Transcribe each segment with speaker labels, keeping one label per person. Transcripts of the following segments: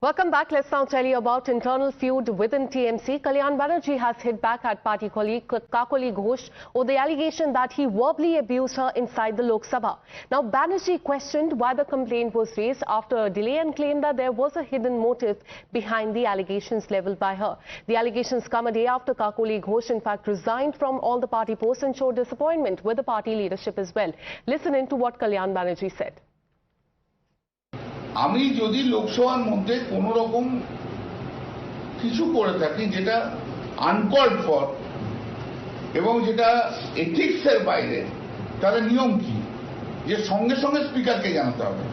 Speaker 1: Welcome back. Let's now tell you about internal feud within TMC. Kalyan Banerjee has hit back at party colleague Kakali Ghosh over the allegation that he verbally abused her inside the Lok Sabha. Now, Banerjee questioned why the complaint was raised after a delay and claimed that there was a hidden motive behind the allegations levelled by her. The allegations come a day after Kakali Ghosh, in fact, resigned from all the party posts and showed disappointment with the party leadership as well. Listen in to what Kalyan Banerjee said.
Speaker 2: আমি যদি লোকসভার মধ্যে কোনো রকম কিছু করে থাকি যেটা আনকল্ড ফর এবং যেটা এথিক্সের বাইরে, তাহলে নিয়ম কি যে সঙ্গে সঙ্গে স্পিকারকে জানাতে হবে।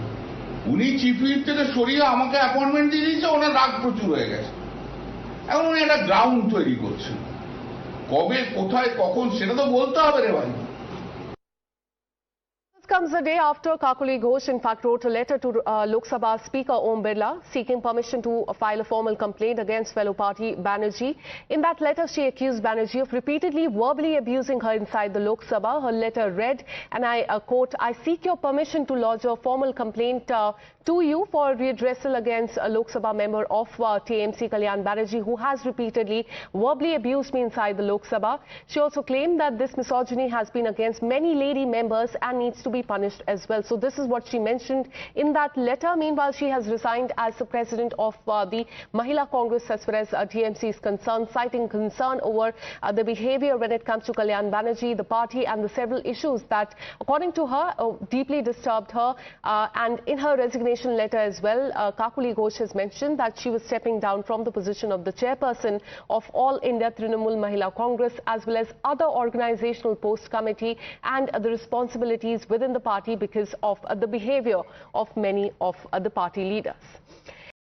Speaker 2: উনি চিফ হুইপ থেকে সরিয়ে আমাকে অ্যাপয়েন্টমেন্ট দিয়ে দিয়েছে, ওনার রাগ প্রচুর হয়ে গেছে। এখন উনি একটা গ্রাউন্ড তৈরি করছেন, কবে কোথায় কখন সেটা তো বলতে হবে রে ভাই।
Speaker 1: Comes a day after Kakali Ghosh, in fact, wrote a letter to Lok Sabha Speaker Om Birla seeking permission to file a formal complaint against fellow party Banerjee. In that letter, she accused Banerjee of repeatedly verbally abusing her inside the Lok Sabha. Her letter read, and I quote, "I seek your permission to lodge a formal complaint to you for redressal against a Lok Sabha member of TMC, Kalyan Banerjee, who has repeatedly verbally abused me inside the Lok Sabha." She also claimed that this misogyny has been against many lady members and needs to be punished as well. So this is what she mentioned in that letter. Meanwhile, she has resigned as the president of the Mahila Congress as far as TMC is concerned, citing concern over the behavior when it comes to Kalyan Banerjee, the party, and the several issues that, according to her, deeply disturbed her. And in her resignation letter as well, Kakali Ghosh has mentioned that she was stepping down from the position of the chairperson of All India Trinamool Mahila Congress, as well as other organizational post committee and the responsibilities within the party because of the behavior of many of the party leaders.